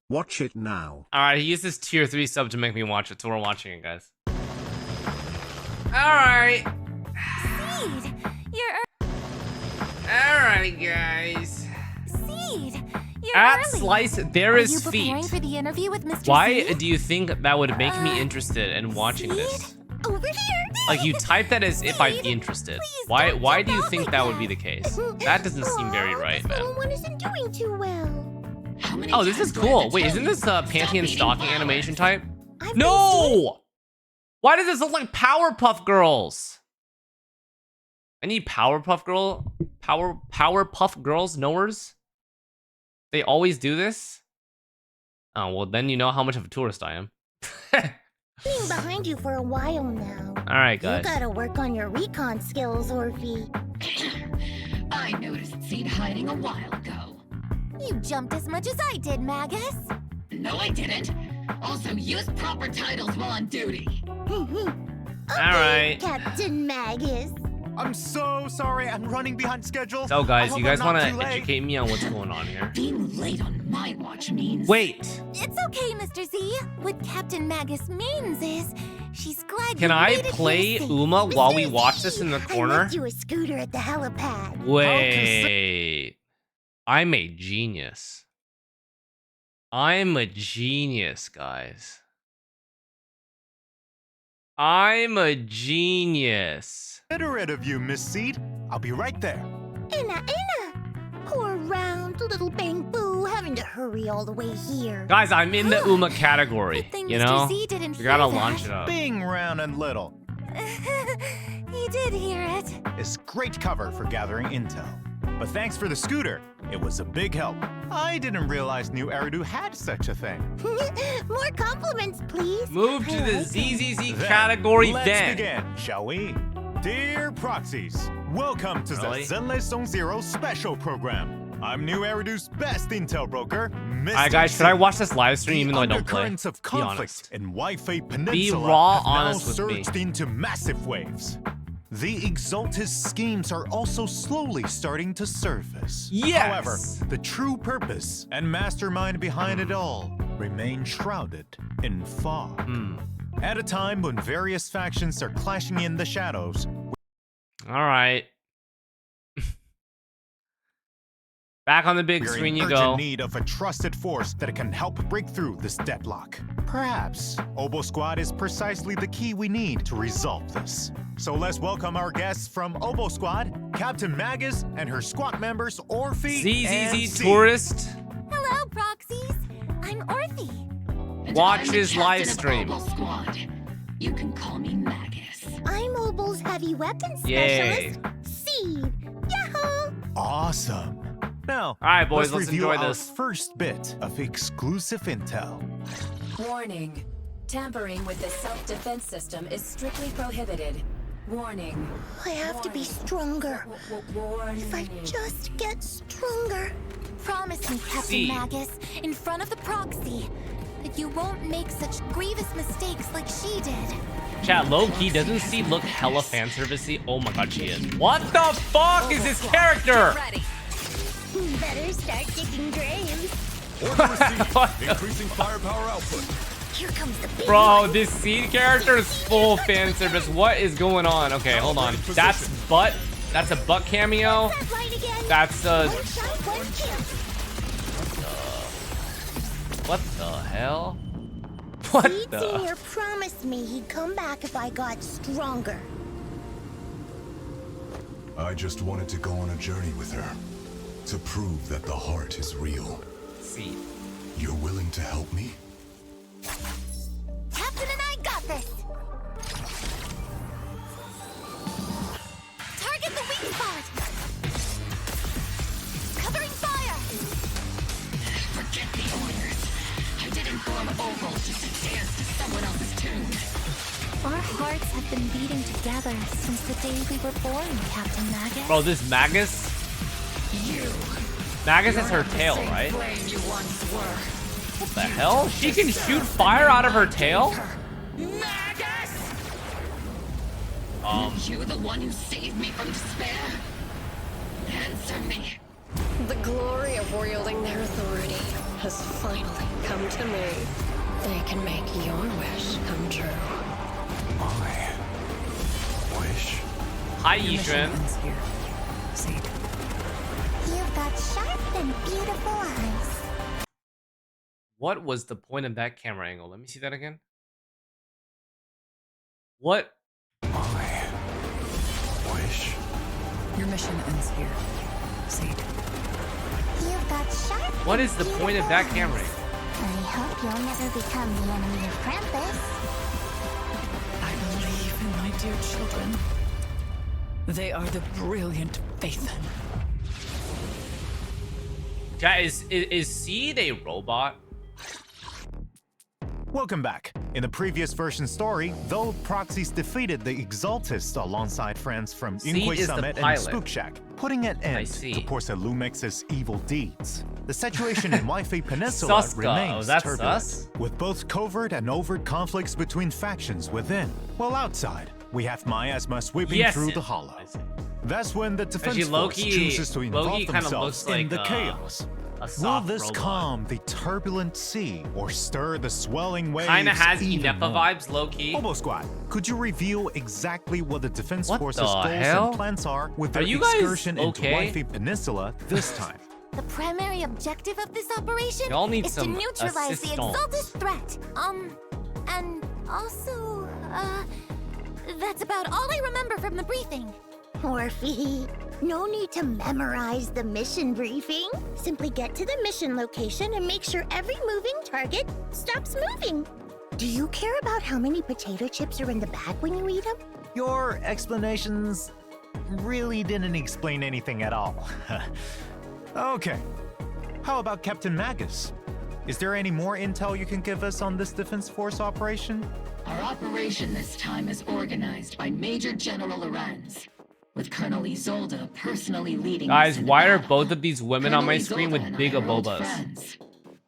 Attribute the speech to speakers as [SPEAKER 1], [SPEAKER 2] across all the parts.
[SPEAKER 1] Watch it now.
[SPEAKER 2] Alright, he used his tier 3 sub to make me watch it, so we're watching it, guys. Alright.
[SPEAKER 3] S.e.e.d, you're
[SPEAKER 2] Alright, guys.
[SPEAKER 3] S.e.e.d, you're
[SPEAKER 2] At
[SPEAKER 3] early.
[SPEAKER 2] Xlice, there
[SPEAKER 3] Are
[SPEAKER 2] is
[SPEAKER 3] you preparing
[SPEAKER 2] feet.
[SPEAKER 3] for the interview with Mr.
[SPEAKER 2] Why
[SPEAKER 3] Z?
[SPEAKER 2] do you think that would make me interested in watching this?
[SPEAKER 3] S.e.e.d, over here.
[SPEAKER 2] Like, you type that as if I'd be
[SPEAKER 3] S.e.e.d,
[SPEAKER 2] interested.
[SPEAKER 3] please
[SPEAKER 2] Why
[SPEAKER 3] don't
[SPEAKER 2] do you
[SPEAKER 3] jump
[SPEAKER 2] think
[SPEAKER 3] out
[SPEAKER 2] that
[SPEAKER 3] like
[SPEAKER 2] would be the case? That doesn't seem very right,
[SPEAKER 3] this
[SPEAKER 2] man.
[SPEAKER 3] little one isn't doing too well.
[SPEAKER 2] Oh, this is cool. Wait, isn't this a panty and stocking animation type?
[SPEAKER 3] I've been
[SPEAKER 2] No! Why does this look like Powerpuff Girls? I need Powerpuff Girls knowers? They always do this? Oh, well then you know how much of a tourist I am.
[SPEAKER 3] Being behind you for a while now.
[SPEAKER 2] Alright, guys.
[SPEAKER 3] You gotta work on your recon skills, Orphie.
[SPEAKER 4] I noticed S.e.e.d hiding a while ago.
[SPEAKER 3] You jumped as much as I did, Magus.
[SPEAKER 4] No, I didn't. Also, use proper titles while on duty.
[SPEAKER 2] Alright.
[SPEAKER 3] Captain Magus.
[SPEAKER 5] I'm so sorry, I'm running behind schedule.
[SPEAKER 2] So,
[SPEAKER 5] I
[SPEAKER 2] guys,
[SPEAKER 5] hope
[SPEAKER 2] you guys
[SPEAKER 5] I'm not
[SPEAKER 2] want to
[SPEAKER 5] too late.
[SPEAKER 2] educate me on what's going on here?
[SPEAKER 4] Being late on my watch means...
[SPEAKER 2] Wait!
[SPEAKER 3] It's okay, Mr. Z. What Captain Magus means is she's glad
[SPEAKER 2] Can
[SPEAKER 3] you
[SPEAKER 2] I
[SPEAKER 3] made it
[SPEAKER 2] play
[SPEAKER 3] here safe.
[SPEAKER 2] Uma while we
[SPEAKER 3] Mr.
[SPEAKER 2] watch
[SPEAKER 3] Z,
[SPEAKER 2] this in the
[SPEAKER 3] I
[SPEAKER 2] corner?
[SPEAKER 3] left you a scooter at the helipad.
[SPEAKER 2] Wait. I'm a genius. I'm a genius, guys. I'm a genius.
[SPEAKER 5] Considerate of you, Miss S.e.e.d. I'll be right there.
[SPEAKER 3] Inna. Poor round little bang boo having to hurry all the way here.
[SPEAKER 2] Guys, I'm in the Uma category,
[SPEAKER 3] Good thing
[SPEAKER 2] you
[SPEAKER 3] Mr.
[SPEAKER 2] know?
[SPEAKER 3] Z didn't
[SPEAKER 2] We gotta
[SPEAKER 3] hear that.
[SPEAKER 2] launch it up.
[SPEAKER 5] Being round and little
[SPEAKER 3] He did hear it.
[SPEAKER 5] is great cover for gathering intel. But thanks for the scooter. It was a big help. I didn't realize New Eridu had such a thing.
[SPEAKER 3] More compliments, please.
[SPEAKER 2] Move to
[SPEAKER 3] I
[SPEAKER 2] the
[SPEAKER 3] like
[SPEAKER 2] ZZZ
[SPEAKER 5] Then,
[SPEAKER 2] category
[SPEAKER 5] let's
[SPEAKER 2] then.
[SPEAKER 5] begin, shall we? Dear proxies, welcome to
[SPEAKER 2] Really?
[SPEAKER 5] the ZZZ 2.2 special program. I'm New Eridu's best intel broker, Mr.
[SPEAKER 2] Alright, guys, should I watch this live stream
[SPEAKER 5] The
[SPEAKER 2] even though I don't play?
[SPEAKER 5] undercurrents of
[SPEAKER 2] Be
[SPEAKER 5] conflict
[SPEAKER 2] honest.
[SPEAKER 5] in Wi-Fi Peninsula
[SPEAKER 2] raw
[SPEAKER 5] have now
[SPEAKER 2] honest with me.
[SPEAKER 5] surged into massive waves. The Xlice schemes are also slowly starting to surface.
[SPEAKER 2] Yes!
[SPEAKER 5] However, the true purpose and mastermind behind it all remain shrouded in fog. At a time when various factions are clashing in the shadows,
[SPEAKER 2] Alright. Back on the big
[SPEAKER 5] we're
[SPEAKER 2] screen
[SPEAKER 5] in
[SPEAKER 2] you
[SPEAKER 5] urgent
[SPEAKER 2] go.
[SPEAKER 5] need of a trusted force that can help break through this deadlock. Perhaps Obo Squad is precisely the key we need to resolve this. So let's welcome our guests from Obo Squad, Captain Magus and her squad members Orphie and
[SPEAKER 2] ZZZ
[SPEAKER 5] C.
[SPEAKER 2] Tourist.
[SPEAKER 3] Hello, proxies. I'm Orphie.
[SPEAKER 4] And
[SPEAKER 2] Watch
[SPEAKER 4] I'm the
[SPEAKER 2] his live
[SPEAKER 4] captain of
[SPEAKER 2] stream.
[SPEAKER 4] Obo Squad. You can call me Magus.
[SPEAKER 3] I'm Obo's heavy weapons
[SPEAKER 2] Yay.
[SPEAKER 3] specialist, S.e.e.d. Yahoo!
[SPEAKER 5] Awesome. Now,
[SPEAKER 2] Alright, boys,
[SPEAKER 5] let's
[SPEAKER 2] let's
[SPEAKER 5] review
[SPEAKER 2] enjoy
[SPEAKER 5] our
[SPEAKER 2] this.
[SPEAKER 5] first bit of exclusive intel.
[SPEAKER 6] Warning. Tampering with the self-defense system is strictly prohibited. Warning.
[SPEAKER 3] I have to be stronger.
[SPEAKER 6] Warning.
[SPEAKER 3] If I just get stronger. Promise me, Captain
[SPEAKER 2] See.
[SPEAKER 3] Magus, in front of the proxy, that you won't make such grievous mistakes like she did.
[SPEAKER 2] Chat, low-key, doesn't she look hella fanservice-y? Oh my god, she is. What the fuck is this character?
[SPEAKER 6] Ready.
[SPEAKER 3] Better start digging graves.
[SPEAKER 5] Increasing firepower output.
[SPEAKER 3] Here comes the big
[SPEAKER 2] Bro,
[SPEAKER 3] one.
[SPEAKER 2] this seed character is full fan service. What is going on? Okay, hold on. That's butt. That's a butt cameo.
[SPEAKER 3] That line again.
[SPEAKER 2] That's
[SPEAKER 3] One shot, one kill.
[SPEAKER 2] what the hell? What
[SPEAKER 3] Seed
[SPEAKER 2] the?
[SPEAKER 3] Senior promised me he'd come back if I got stronger.
[SPEAKER 7] I just wanted to go on a journey with her. To prove that the heart is real.
[SPEAKER 2] See.
[SPEAKER 7] You're willing to help me?
[SPEAKER 3] Captain and I got this. Target the weak spot. Covering fire.
[SPEAKER 4] Forget the orders. I didn't form Oval just to dance to someone else's tune.
[SPEAKER 3] Our hearts have been beating together since the day we were born, Captain Magus.
[SPEAKER 2] Bro, this Magus.
[SPEAKER 4] You.
[SPEAKER 2] Magus is her tail, right?
[SPEAKER 4] Flame you once were.
[SPEAKER 2] What the hell? She can shoot fire out of her tail?
[SPEAKER 4] Magus!
[SPEAKER 2] Um.
[SPEAKER 4] You the one who saved me from despair? Answer me.
[SPEAKER 6] The glory of wielding their authority.
[SPEAKER 1] has finally come to me. They can make your wish come true.
[SPEAKER 7] My wish.
[SPEAKER 2] Hi,
[SPEAKER 6] Your mission
[SPEAKER 2] Ethan.
[SPEAKER 6] ends here. S.e.e.d.
[SPEAKER 3] You've got sharp and beautiful eyes.
[SPEAKER 2] What was the point of that camera angle? Let me see that again. What?
[SPEAKER 7] My wish.
[SPEAKER 6] Your mission ends here. S.e.e.d.
[SPEAKER 3] You've got sharp.
[SPEAKER 2] What
[SPEAKER 3] and
[SPEAKER 2] is the point of that
[SPEAKER 3] beautiful
[SPEAKER 2] camera
[SPEAKER 3] eyes.
[SPEAKER 2] angle?
[SPEAKER 3] I hope you'll never become the enemy of Krampus.
[SPEAKER 6] I believe in my dear children. They are the brilliant Phaethon.
[SPEAKER 2] Guys, is S.e.e.d a robot?
[SPEAKER 5] Welcome back. In the previous version story, though Proxies defeated the Xlice alongside friends from
[SPEAKER 2] S.e.e.D
[SPEAKER 5] Inque
[SPEAKER 2] is the
[SPEAKER 5] Summit and
[SPEAKER 2] pilot.
[SPEAKER 5] Spook Shack, putting an end
[SPEAKER 2] see.
[SPEAKER 5] to Porce Lumex's evil deeds. The situation in Wi-Fi Peninsula
[SPEAKER 2] Sus,
[SPEAKER 5] remains
[SPEAKER 2] that's
[SPEAKER 5] turbulent,
[SPEAKER 2] sus?
[SPEAKER 5] with both covert and overt conflicts between factions within. While outside, we have Miasma sweeping
[SPEAKER 2] Yes,
[SPEAKER 5] through
[SPEAKER 2] it-
[SPEAKER 5] the hollow.
[SPEAKER 2] I see.
[SPEAKER 5] That's when the defense
[SPEAKER 2] Actually,
[SPEAKER 5] force
[SPEAKER 2] Loki-
[SPEAKER 5] chooses to involve
[SPEAKER 2] Loki kinda
[SPEAKER 5] themselves
[SPEAKER 2] looks
[SPEAKER 5] in
[SPEAKER 2] like,
[SPEAKER 5] the chaos.
[SPEAKER 2] A
[SPEAKER 5] Will
[SPEAKER 2] soft
[SPEAKER 5] this
[SPEAKER 2] robot.
[SPEAKER 5] calm the turbulent sea or stir the swelling waves?
[SPEAKER 2] Kinda has
[SPEAKER 5] even
[SPEAKER 2] Inepa
[SPEAKER 5] more?
[SPEAKER 2] vibes, low-key.
[SPEAKER 5] Obo Squad, could you reveal exactly what the Defense
[SPEAKER 2] What
[SPEAKER 5] Force's
[SPEAKER 2] the
[SPEAKER 5] goals
[SPEAKER 2] hell?
[SPEAKER 5] and plans are with
[SPEAKER 2] Are
[SPEAKER 5] their
[SPEAKER 2] you guys
[SPEAKER 5] excursion into
[SPEAKER 2] okay?
[SPEAKER 5] Wi-Fi Peninsula this time?
[SPEAKER 3] The primary objective of this operation
[SPEAKER 2] Y'all need
[SPEAKER 3] is to
[SPEAKER 2] some
[SPEAKER 3] neutralize the
[SPEAKER 2] assistance.
[SPEAKER 3] Xlice threat. And also, that's about all I remember from the briefing.
[SPEAKER 8] Orphie, no need to memorize the mission briefing. Simply get to the mission location and make sure every moving target stops moving. Do you care about how many potato chips are in the bag when you eat them?
[SPEAKER 5] Your explanations really didn't explain anything at all. Okay, how about Captain Magus? Is there any more intel you can give us on this Defense Force operation?
[SPEAKER 4] Our operation this time is organized by Major General Lorenz, with Colonel Isolde personally leading
[SPEAKER 2] Guys,
[SPEAKER 4] us in the
[SPEAKER 2] why are
[SPEAKER 4] battle.
[SPEAKER 2] both of these women on my
[SPEAKER 4] Colonel
[SPEAKER 2] screen
[SPEAKER 4] Isolde
[SPEAKER 2] with
[SPEAKER 4] and
[SPEAKER 2] big
[SPEAKER 4] I are old
[SPEAKER 2] abobas?
[SPEAKER 4] friends.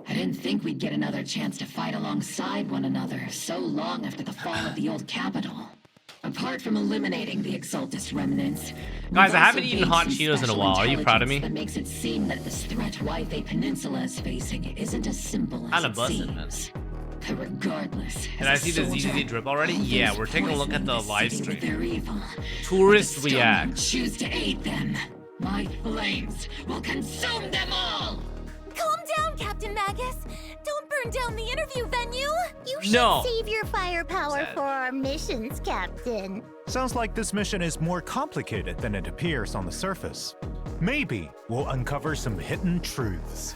[SPEAKER 4] I didn't think we'd get another chance to fight alongside one another so long after the fall of the old capital. Apart from eliminating the Xultist remnants,
[SPEAKER 2] Guys,
[SPEAKER 4] we've
[SPEAKER 2] I haven't
[SPEAKER 4] also
[SPEAKER 2] eaten
[SPEAKER 4] gained
[SPEAKER 2] hot
[SPEAKER 4] some
[SPEAKER 2] Cheetos in a
[SPEAKER 4] special
[SPEAKER 2] while. Are you proud of me?
[SPEAKER 4] intelligence that makes it seem that this threat Wi-Fi Peninsula is facing isn't as simple as
[SPEAKER 2] Kinda
[SPEAKER 4] it
[SPEAKER 2] busted, man.
[SPEAKER 4] seems. But regardless,
[SPEAKER 2] Can I
[SPEAKER 4] as a
[SPEAKER 2] see the
[SPEAKER 4] soldier,
[SPEAKER 2] ZZZ drip already?
[SPEAKER 4] all
[SPEAKER 2] Yeah,
[SPEAKER 4] those
[SPEAKER 2] we're taking a look at the
[SPEAKER 4] poisoning
[SPEAKER 2] live
[SPEAKER 4] city with
[SPEAKER 2] stream.
[SPEAKER 4] their evil.
[SPEAKER 2] Tourist
[SPEAKER 4] But the stone
[SPEAKER 2] react.
[SPEAKER 4] choose to aid them. My flames will consume them all.
[SPEAKER 3] Calm down, Captain Magus. Don't burn down the interview venue.
[SPEAKER 8] You should
[SPEAKER 2] No.
[SPEAKER 8] save your firepower
[SPEAKER 2] Sad.
[SPEAKER 8] for our missions, Captain.
[SPEAKER 5] Sounds like this mission is more complicated than it appears on the surface. Maybe we'll uncover some hidden truths.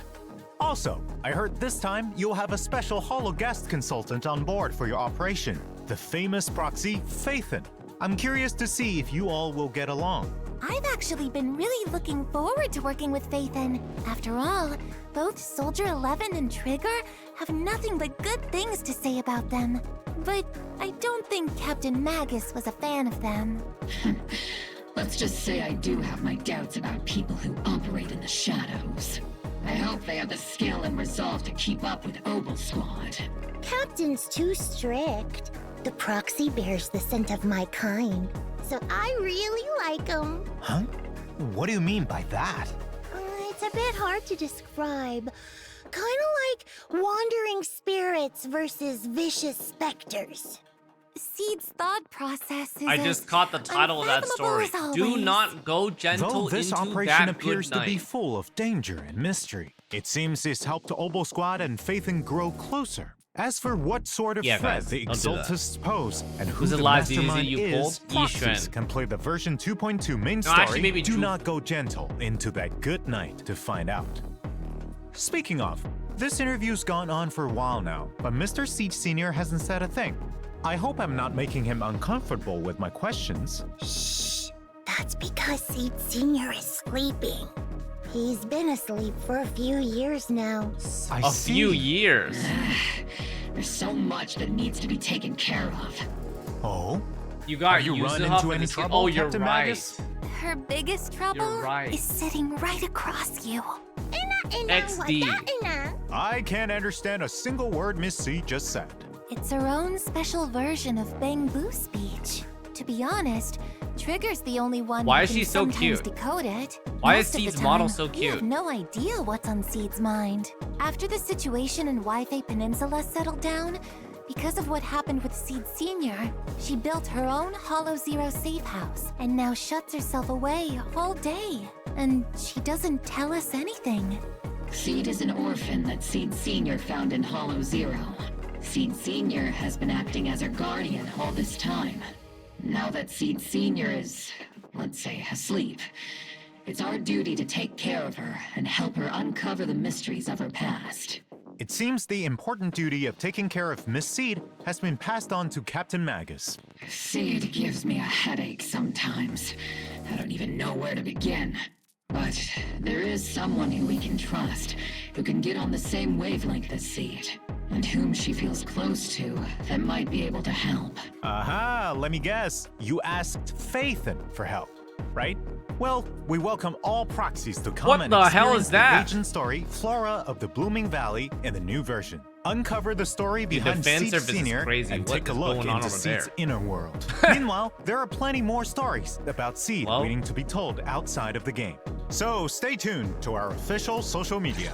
[SPEAKER 5] Also, I heard this time you'll have a special holo guest consultant on board for your operation, the famous proxy Phaethon. I'm curious to see if you all will get along.
[SPEAKER 3] I've actually been really looking forward to working with Phaethon. After all, both Soldier 11 and Trigger have nothing but good things to say about them. But I don't think Captain Magus was a fan of them.
[SPEAKER 4] Let's just say I do have my doubts about people who operate in the shadows. I hope they have the skill and resolve to keep up with Obo Squad.
[SPEAKER 8] Captain's too strict. The proxy bears the scent of my kind, so I really like him.
[SPEAKER 5] Huh? What do you mean by that?
[SPEAKER 8] It's a bit hard to describe. Kind of like wandering spirits versus vicious specters.
[SPEAKER 3] S.e.e.d's thought process is
[SPEAKER 2] I just caught the title of that story.
[SPEAKER 3] unfathomable as
[SPEAKER 2] Do
[SPEAKER 3] always.
[SPEAKER 2] not go gentle
[SPEAKER 5] Though this
[SPEAKER 2] into
[SPEAKER 5] operation
[SPEAKER 2] that
[SPEAKER 5] appears
[SPEAKER 2] good
[SPEAKER 5] to be
[SPEAKER 2] night.
[SPEAKER 5] full of danger and mystery, it seems it's helped Obo Squad and Phaethon grow closer. As for what sort of
[SPEAKER 2] Yeah,
[SPEAKER 5] threat
[SPEAKER 2] guys,
[SPEAKER 5] the
[SPEAKER 2] don't do that.
[SPEAKER 5] Exultists pose and who
[SPEAKER 2] Who's
[SPEAKER 5] the
[SPEAKER 2] the last ZZZ
[SPEAKER 5] mastermind
[SPEAKER 2] you
[SPEAKER 5] is,
[SPEAKER 2] pulled?
[SPEAKER 5] Proxies
[SPEAKER 2] Yishuan.
[SPEAKER 5] can play the version 2.2 main
[SPEAKER 2] No,
[SPEAKER 5] story.
[SPEAKER 2] actually, maybe
[SPEAKER 5] Do
[SPEAKER 2] Ju-
[SPEAKER 5] not go gentle into that good night to find out. Speaking of, this interview's gone on for a while now, but Mr. Siege Sr. hasn't said a thing. I hope I'm not making him uncomfortable with my questions.
[SPEAKER 8] Shh. That's because Seed Senior is sleeping. He's been asleep for a few years now.
[SPEAKER 5] I
[SPEAKER 2] A
[SPEAKER 5] see.
[SPEAKER 2] few years.
[SPEAKER 4] There's so much that needs to be taken care of.
[SPEAKER 5] Oh?
[SPEAKER 2] You got
[SPEAKER 5] Are you
[SPEAKER 2] Yuzuha
[SPEAKER 5] run into
[SPEAKER 2] for
[SPEAKER 5] any
[SPEAKER 2] this game.
[SPEAKER 5] trouble,
[SPEAKER 2] Oh, you're
[SPEAKER 5] Captain
[SPEAKER 2] right.
[SPEAKER 5] Magus?
[SPEAKER 3] Her biggest trouble
[SPEAKER 2] You're right.
[SPEAKER 3] is sitting right across you.
[SPEAKER 2] XD.
[SPEAKER 5] I can't understand a single word Miss C just said.
[SPEAKER 3] It's her own special version of Bang Boo speech. To be honest, Trigger's the only one
[SPEAKER 2] Why
[SPEAKER 3] who
[SPEAKER 2] is
[SPEAKER 3] can
[SPEAKER 2] she so
[SPEAKER 3] sometimes
[SPEAKER 2] cute?
[SPEAKER 3] decode it.
[SPEAKER 2] Why is
[SPEAKER 3] Most of the
[SPEAKER 2] S.e.e.d's model
[SPEAKER 3] time,
[SPEAKER 2] so
[SPEAKER 3] We
[SPEAKER 2] cute?
[SPEAKER 3] have no idea what's on S.e.e.d's mind. After the situation in Wi-Fi Peninsula settled down, because of what happened with S.e.e.d Sr., she built her own Hollow Zero safe house and now shuts herself away all day. And she doesn't tell us anything.
[SPEAKER 4] S.e.e.d is an orphan that S.e.e.d Sr. found in Hollow Zero. S.e.e.d Sr. has been acting as her guardian all this time. Now that S.e.e.d Sr. is, let's say, asleep, it's our duty to take care of her and help her uncover the mysteries of her past.
[SPEAKER 5] It seems the important duty of taking care of Miss S.e.e.d has been passed on to Captain Magus.
[SPEAKER 4] S.e.e.d gives me a headache sometimes. I don't even know where to begin. But there is someone who we can trust, who can get on the same wavelength as S.e.e.d, and whom she feels close to that might be able to help.
[SPEAKER 5] Aha, let me guess. You asked Phaethon for help, right? Well, we welcome all proxies to come
[SPEAKER 2] What
[SPEAKER 5] and
[SPEAKER 2] the hell
[SPEAKER 5] experience
[SPEAKER 2] is that?
[SPEAKER 5] the agent story Flora of the Blooming Valley in the new version. Uncover the story behind
[SPEAKER 2] fan
[SPEAKER 5] S.e.e.d
[SPEAKER 2] service is
[SPEAKER 5] Sr.
[SPEAKER 2] crazy.
[SPEAKER 5] and
[SPEAKER 2] What
[SPEAKER 5] take a
[SPEAKER 2] is
[SPEAKER 5] look
[SPEAKER 2] going on
[SPEAKER 5] into
[SPEAKER 2] over
[SPEAKER 5] S.e.e.d's
[SPEAKER 2] there?
[SPEAKER 5] inner world. Meanwhile, there are plenty more stories about S.e.e.d
[SPEAKER 2] Well.
[SPEAKER 5] waiting to be told outside of the game. So stay tuned to our official social media.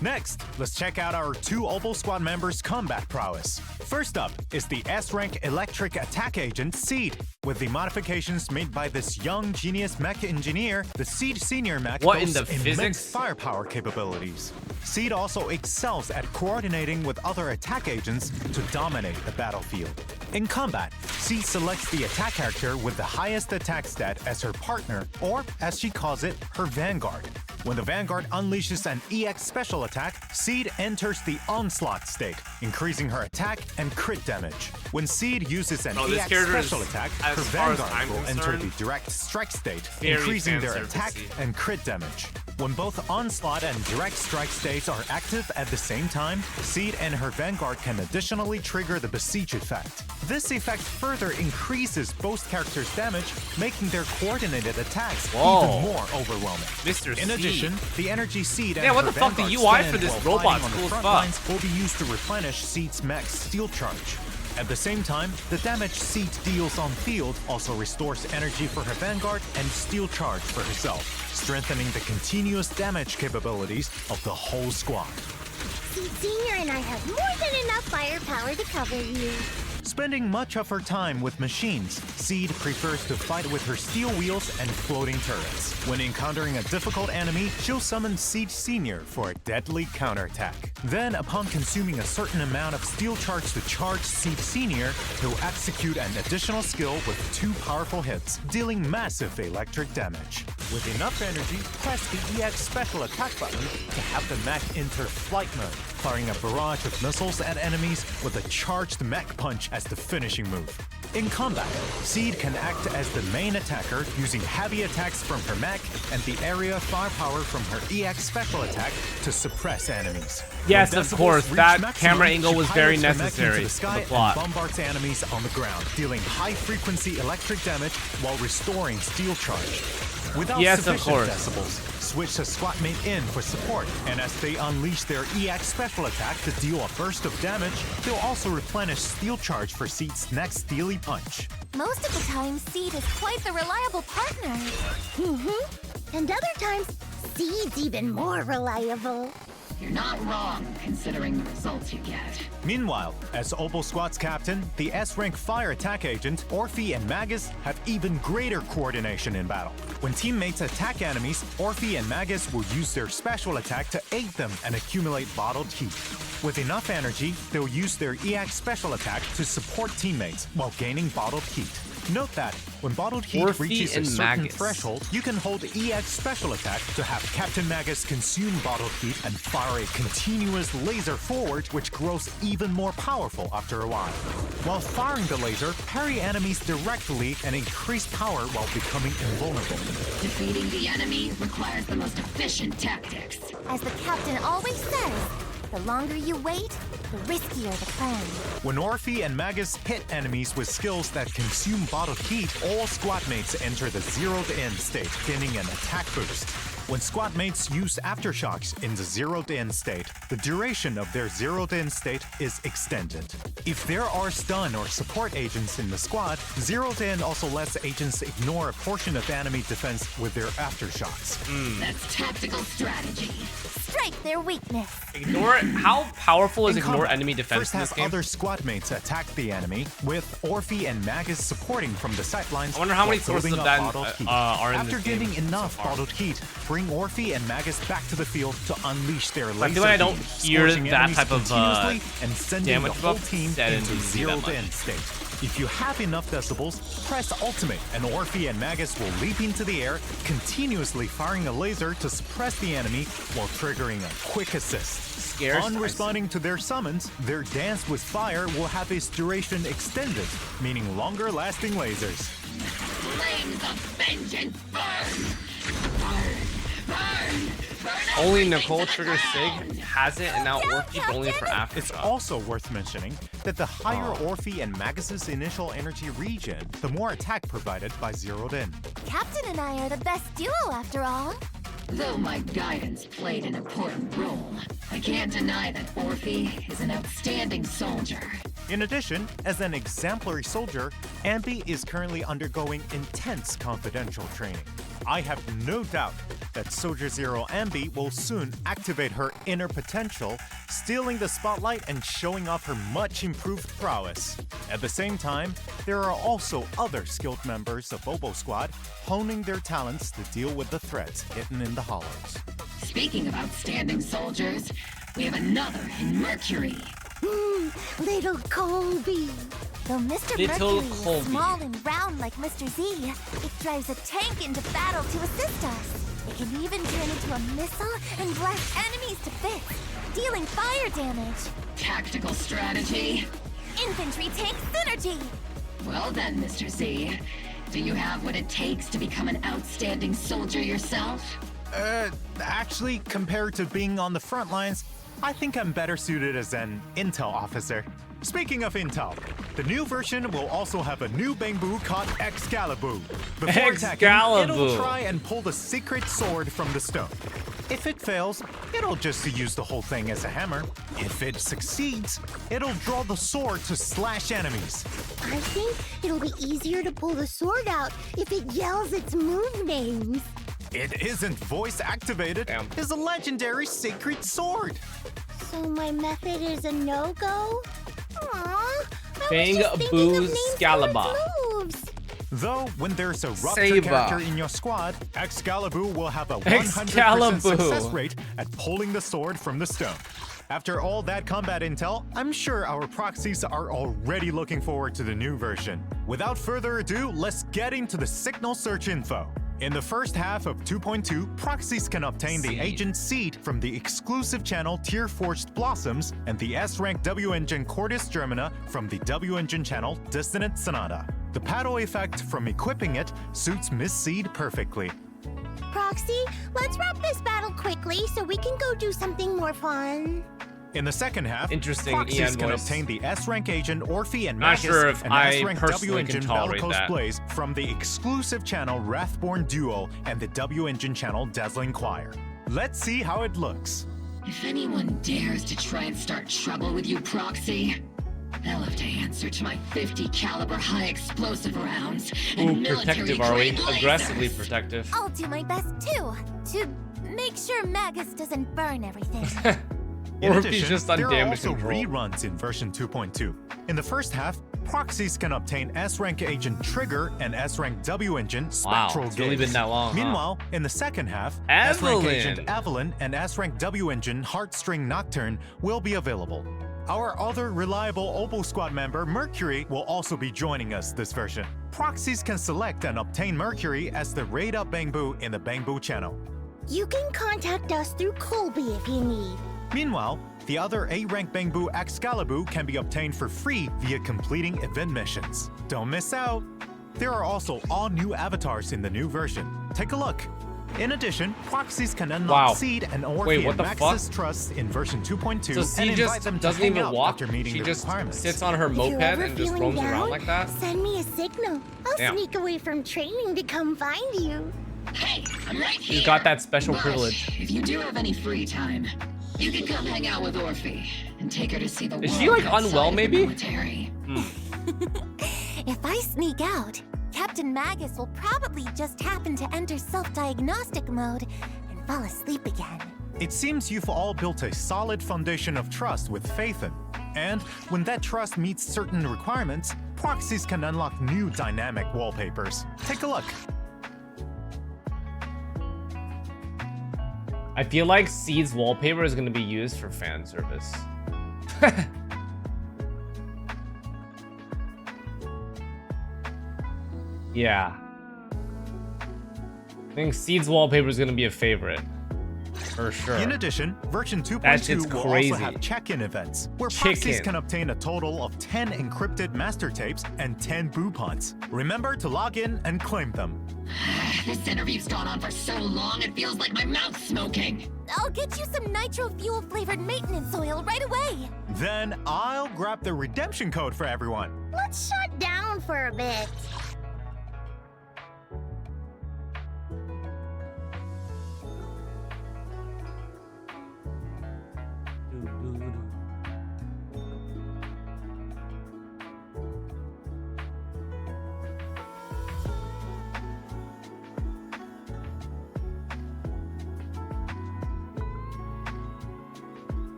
[SPEAKER 5] Next, let's check out our 2 Opal Squad members' combat prowess. First up is the S-rank electric attack agent S.e.e.d. With the modifications made by this young genius mech engineer, the S.e.e.d Senior mech
[SPEAKER 2] What in
[SPEAKER 5] boasts
[SPEAKER 2] the
[SPEAKER 5] immense
[SPEAKER 2] physics?
[SPEAKER 5] firepower capabilities. S.e.e.d also excels at coordinating with other attack agents to dominate the battlefield. In combat, S.e.e.d selects the attack character with the highest attack stat as her partner, or as she calls it, her vanguard. When the Vanguard unleashes an EX special attack, S.e.e.d enters the Onslaught state, increasing her attack and crit damage. When S.e.e.d uses an
[SPEAKER 2] this
[SPEAKER 5] EX
[SPEAKER 2] character
[SPEAKER 5] special
[SPEAKER 2] is,
[SPEAKER 5] attack,
[SPEAKER 2] as
[SPEAKER 5] her
[SPEAKER 2] far as
[SPEAKER 5] Vanguard
[SPEAKER 2] I'm
[SPEAKER 5] will enter
[SPEAKER 2] concerned,
[SPEAKER 5] the Direct Strike state,
[SPEAKER 2] very
[SPEAKER 5] increasing their
[SPEAKER 2] fan
[SPEAKER 5] attack
[SPEAKER 2] servicey.
[SPEAKER 5] and crit damage. When both Onslaught and Direct Strike states are active at the same time, S.e.e.d and her Vanguard can additionally trigger the Besiege effect. This effect further increases both characters' damage, making their coordinated attacks
[SPEAKER 2] Whoa.
[SPEAKER 5] even more overwhelming.
[SPEAKER 2] Mr.
[SPEAKER 5] In
[SPEAKER 2] C.
[SPEAKER 5] addition, the energy seed and
[SPEAKER 2] Yeah, what
[SPEAKER 5] her
[SPEAKER 2] the fuck, the
[SPEAKER 5] Vanguard
[SPEAKER 2] UI
[SPEAKER 5] stand
[SPEAKER 2] for this
[SPEAKER 5] while
[SPEAKER 2] robot's
[SPEAKER 5] fighting on the
[SPEAKER 2] cool as
[SPEAKER 5] front
[SPEAKER 2] fuck.
[SPEAKER 5] lines will be used to replenish S.e.e.d's mech's steel charge. At the same time, the damage S.e.e.d deals on field also restores energy for her Vanguard and steel charge for herself, strengthening the continuous damage capabilities of the whole squad.
[SPEAKER 8] S.e.e.d Sr. and I have more than enough firepower to cover you.
[SPEAKER 5] Spending much of her time with machines, S.e.e.d prefers to fight with her steel wheels and floating turrets. When encountering a difficult enemy, she'll summon S.e.e.d Sr. for a deadly counterattack. Then, upon consuming a certain amount of steel charge to charge S.e.e.d Sr., he'll execute an additional skill with 2 powerful hits, dealing massive electric damage. With enough energy, press the EX special attack button to have the mech enter flight mode, firing a barrage of missiles at enemies with a charged mech punch as the finishing move. In combat, S.e.e.d can act as the main attacker using heavy attacks from her mech and the area firepower from her EX special attack to suppress enemies.
[SPEAKER 2] Yes,
[SPEAKER 5] When
[SPEAKER 2] of
[SPEAKER 5] decibels
[SPEAKER 2] course,
[SPEAKER 5] reach
[SPEAKER 2] that
[SPEAKER 5] maximum,
[SPEAKER 2] camera angle
[SPEAKER 5] she
[SPEAKER 2] was very
[SPEAKER 5] pilots her mech
[SPEAKER 2] necessary
[SPEAKER 5] into the
[SPEAKER 2] for
[SPEAKER 5] sky
[SPEAKER 2] the plot.
[SPEAKER 5] and bombards enemies on the ground, dealing high-frequency electric damage while restoring steel charge. Without
[SPEAKER 2] Yes, of
[SPEAKER 5] sufficient
[SPEAKER 2] course.
[SPEAKER 5] decibels, switch a squad mate in for support, and as they unleash their EX special attack to deal a burst of damage, they'll also replenish steel charge for S.e.e.d's next steely punch.
[SPEAKER 3] Most of the time, S.e.e.d is quite the reliable partner.
[SPEAKER 8] And other times, S.e.e.d's even more reliable.
[SPEAKER 4] You're not wrong, considering the results you get.
[SPEAKER 5] Meanwhile, as Opal Squad's captain, the S-rank fire attack agent, Orphie and Magus have even greater coordination in battle. When teammates attack enemies, Orphie and Magus will use their special attack to aid them and accumulate bottled heat. With enough energy, they'll use their EX special attack to support teammates while gaining bottled heat. Note that when bottled heat
[SPEAKER 2] Orphie
[SPEAKER 5] reaches a
[SPEAKER 2] and
[SPEAKER 5] certain
[SPEAKER 2] Magus.
[SPEAKER 5] threshold, you can hold EX special attack to have Captain Magus consume bottled heat and fire a continuous laser forward, which grows even more powerful after a while. While firing the laser, parry enemies directly and increase power while becoming invulnerable.
[SPEAKER 4] Defeating the enemy requires the most efficient tactics.
[SPEAKER 3] As the captain always says, the longer you wait, the riskier the plan.
[SPEAKER 5] When Orphie and Magus hit enemies with skills that consume bottled heat, all squad mates enter the zeroed in state, gaining an attack boost. When squad mates use aftershocks in the zeroed-in state, the duration of their zeroed-in state is extended. If there are stun or support agents in the squad, zeroed-in also lets agents ignore a portion of enemy defense with their aftershocks.
[SPEAKER 4] That's tactical strategy.
[SPEAKER 3] Strike their weakness.
[SPEAKER 2] Ignore. How powerful is
[SPEAKER 5] In
[SPEAKER 2] ignore
[SPEAKER 5] combat,
[SPEAKER 2] enemy defense
[SPEAKER 5] first
[SPEAKER 2] in this
[SPEAKER 5] have
[SPEAKER 2] game?
[SPEAKER 5] other squad mates attack the enemy, with Orphie and Magus supporting from the sidelines.
[SPEAKER 2] I wonder how many
[SPEAKER 5] while
[SPEAKER 2] sources
[SPEAKER 5] building
[SPEAKER 2] of
[SPEAKER 5] up
[SPEAKER 2] that
[SPEAKER 5] bottled heat.
[SPEAKER 2] are in
[SPEAKER 5] After
[SPEAKER 2] this game
[SPEAKER 5] getting enough
[SPEAKER 2] so far.
[SPEAKER 5] bottled heat, bring Orphie and Magus back to the field to unleash their laser
[SPEAKER 2] I feel like I don't
[SPEAKER 5] beams,
[SPEAKER 2] hear
[SPEAKER 5] scorching
[SPEAKER 2] that
[SPEAKER 5] enemies
[SPEAKER 2] type of,
[SPEAKER 5] continuously and sending the
[SPEAKER 2] damage
[SPEAKER 5] whole
[SPEAKER 2] buff
[SPEAKER 5] team
[SPEAKER 2] that
[SPEAKER 5] into
[SPEAKER 2] didn't do that
[SPEAKER 5] zeroed-in
[SPEAKER 2] much.
[SPEAKER 5] state. If you have enough decibels, press ultimate, and Orphie and Magus will leap into the air, continuously firing a laser to suppress the enemy while triggering a quick assist.
[SPEAKER 2] Scares.
[SPEAKER 5] On responding to their summons, their dance with fire will have its duration extended, meaning longer-lasting lasers.
[SPEAKER 4] Flames of vengeance burn! Burn! Burn! Burn!
[SPEAKER 2] Only
[SPEAKER 4] everything
[SPEAKER 2] Nicole
[SPEAKER 4] to the
[SPEAKER 2] Trigger
[SPEAKER 4] ground!
[SPEAKER 2] Sig has it, and now Orphe's only for after.
[SPEAKER 5] It's also worth mentioning that the higher Orphie and Magus' initial energy regen, the more attack provided by zeroed-in.
[SPEAKER 3] Captain and I are the best duo after all.
[SPEAKER 4] Though my guidance played an important role, I can't deny that Orphie is an outstanding soldier.
[SPEAKER 5] In addition, as an exemplary soldier, Ambi is currently undergoing intense confidential training. I have no doubt that Soldier Zero Ambi will soon activate her inner potential, stealing the spotlight and showing off her much improved prowess. At the same time, there are also other skilled members of Obo Squad honing their talents to deal with the threats hidden in the hollows.
[SPEAKER 4] Speaking of outstanding soldiers, we have another in Mercury.
[SPEAKER 8] Little Colby.
[SPEAKER 3] Though Mr.
[SPEAKER 2] Little
[SPEAKER 3] Mercury
[SPEAKER 2] Colby.
[SPEAKER 3] is small and round like Mr. Z, it drives a tank into battle to assist us. It can even turn into a missile and blast enemies to bits, dealing fire damage.
[SPEAKER 4] Tactical strategy?
[SPEAKER 3] Infantry tank synergy!
[SPEAKER 4] Well then, Mr. Z, do you have what it takes to become an outstanding soldier yourself?
[SPEAKER 5] Actually, compared to being on the front lines, I think I'm better suited as an intel officer. Speaking of intel, the new version will also have a new Bangbu called Excalibur. Before attacking, it'll
[SPEAKER 2] Excalibur.
[SPEAKER 5] try and pull the secret sword from the stone. If it fails, it'll just use the whole thing as a hammer. If it succeeds, it'll draw the sword to slash enemies.
[SPEAKER 8] I think it'll be easier to pull the sword out if it yells its move names.
[SPEAKER 5] It isn't voice activated.
[SPEAKER 2] Damn.
[SPEAKER 5] It's a legendary sacred sword.
[SPEAKER 8] So my method is a no-go? Aww,
[SPEAKER 2] Bang,
[SPEAKER 8] I was just thinking
[SPEAKER 2] boo,
[SPEAKER 8] of names for
[SPEAKER 2] Scalaba.
[SPEAKER 8] its moves.
[SPEAKER 5] Though, when there's a rupture
[SPEAKER 2] Saber.
[SPEAKER 5] character in your squad, Excalibur will have a 100%
[SPEAKER 2] Excalibur.
[SPEAKER 5] success rate at pulling the sword from the stone. After all that combat intel, I'm sure our proxies are already looking forward to the new version. Without further ado, let's get into the signal search info. In the first half of 2.2, proxies can obtain the
[SPEAKER 2] S.e.e.d.
[SPEAKER 5] agent S.e.e.d from the exclusive channel Tier Forged Blossoms and the S-rank W-engine Cordis Germina from the W-engine channel Dissonant Sonata. The paddle effect from equipping it suits Miss S.e.e.d perfectly.
[SPEAKER 8] Proxy, let's wrap this battle quickly so we can go do something more fun.
[SPEAKER 5] In the second half,
[SPEAKER 2] Interesting
[SPEAKER 5] proxies
[SPEAKER 2] EN
[SPEAKER 5] can
[SPEAKER 2] voice.
[SPEAKER 5] obtain the S-rank agent Orphie and
[SPEAKER 2] Not
[SPEAKER 5] Magus
[SPEAKER 2] sure if
[SPEAKER 5] and
[SPEAKER 2] I
[SPEAKER 5] S-rank
[SPEAKER 2] personally
[SPEAKER 5] W-engine
[SPEAKER 2] can tolerate
[SPEAKER 5] Bellicose
[SPEAKER 2] that.
[SPEAKER 5] Blaze from the exclusive channel Wrathborn Duo and the W-engine channel Dazzling Choir. Let's see how it looks.
[SPEAKER 4] If anyone dares to try and start trouble with you, Proxy, they'll have to answer to my 50 caliber high explosive rounds and
[SPEAKER 2] Ooh,
[SPEAKER 4] military
[SPEAKER 2] protective are we?
[SPEAKER 4] grade lasers.
[SPEAKER 2] Aggressively protective.
[SPEAKER 3] I'll do my best too, to make sure Magus doesn't burn everything.
[SPEAKER 5] In
[SPEAKER 2] Or if
[SPEAKER 5] addition,
[SPEAKER 2] he's just on
[SPEAKER 5] there are
[SPEAKER 2] damage
[SPEAKER 5] also
[SPEAKER 2] control.
[SPEAKER 5] reruns in version 2.2. In the first half, proxies can obtain S-rank agent Trigger and S-rank W-engine Spectral
[SPEAKER 2] it's really
[SPEAKER 5] Gaze.
[SPEAKER 2] been that long, huh?
[SPEAKER 5] Meanwhile, in the second half, S-rank agent
[SPEAKER 2] Evelyn.
[SPEAKER 5] Evelyn and S-rank W-engine Heartstring Nocturne will be available. Our other reliable Obo Squad member, Mercury, will also be joining us this version. Proxies can select and obtain Mercury as the Raid Up Bangbu in the Bangbu channel.
[SPEAKER 8] You can contact us through Colby if you need.
[SPEAKER 5] Meanwhile, the other A-rank Bangbu Excalibur can be obtained for free via completing event missions. Don't miss out! There are also all new avatars in the new version. Take a look. In addition, proxies can unlock
[SPEAKER 2] Wow.
[SPEAKER 5] S.e.e.d and Orphie
[SPEAKER 2] Wait, what
[SPEAKER 5] and
[SPEAKER 2] the
[SPEAKER 5] Max's
[SPEAKER 2] fuck?
[SPEAKER 5] Trust in version 2.2
[SPEAKER 2] So
[SPEAKER 5] and
[SPEAKER 2] C
[SPEAKER 5] invite
[SPEAKER 2] just
[SPEAKER 5] them to
[SPEAKER 2] doesn't
[SPEAKER 5] hang
[SPEAKER 2] even
[SPEAKER 5] out
[SPEAKER 2] walk.
[SPEAKER 5] after meeting
[SPEAKER 2] She
[SPEAKER 5] the
[SPEAKER 2] just
[SPEAKER 5] requirements.
[SPEAKER 2] sits on her
[SPEAKER 8] If
[SPEAKER 2] moped
[SPEAKER 8] you're ever
[SPEAKER 2] and just
[SPEAKER 8] feeling
[SPEAKER 2] roams
[SPEAKER 8] down,
[SPEAKER 2] around like that.
[SPEAKER 8] Send me a signal. I'll
[SPEAKER 2] Damn.
[SPEAKER 8] sneak away from training to come find you.
[SPEAKER 4] Hey, I'm right here.
[SPEAKER 2] He's got that special
[SPEAKER 4] But
[SPEAKER 2] privilege.
[SPEAKER 4] if you do have any free time, you can come hang out with Orphie and take her to see the world.
[SPEAKER 2] Is she like
[SPEAKER 4] outside
[SPEAKER 2] unwell
[SPEAKER 4] of the
[SPEAKER 2] maybe?
[SPEAKER 4] military.
[SPEAKER 3] If I sneak out, Captain Magus will probably just happen to enter self-diagnostic mode and fall asleep again.
[SPEAKER 5] It seems you've all built a solid foundation of trust with Phaethon. And when that trust meets certain requirements, proxies can unlock new dynamic wallpapers. Take a look.
[SPEAKER 2] I feel like S.e.e.d's wallpaper is going to be used for fan service. Yeah. I think S.e.e.d's wallpaper is going to be a favorite. For sure.
[SPEAKER 5] In addition, version
[SPEAKER 2] That shit's
[SPEAKER 5] 2.2 will
[SPEAKER 2] crazy.
[SPEAKER 5] also have check-in events, where proxies can obtain a total of 10 encrypted master tapes and 10 boopons. Remember to log in and claim them.
[SPEAKER 4] This interview's gone on for so long, it feels like my mouth's smoking.
[SPEAKER 3] I'll get you some nitro fuel flavored maintenance oil right away.
[SPEAKER 5] Then I'll grab the redemption code for everyone.
[SPEAKER 8] Let's shut down for a bit.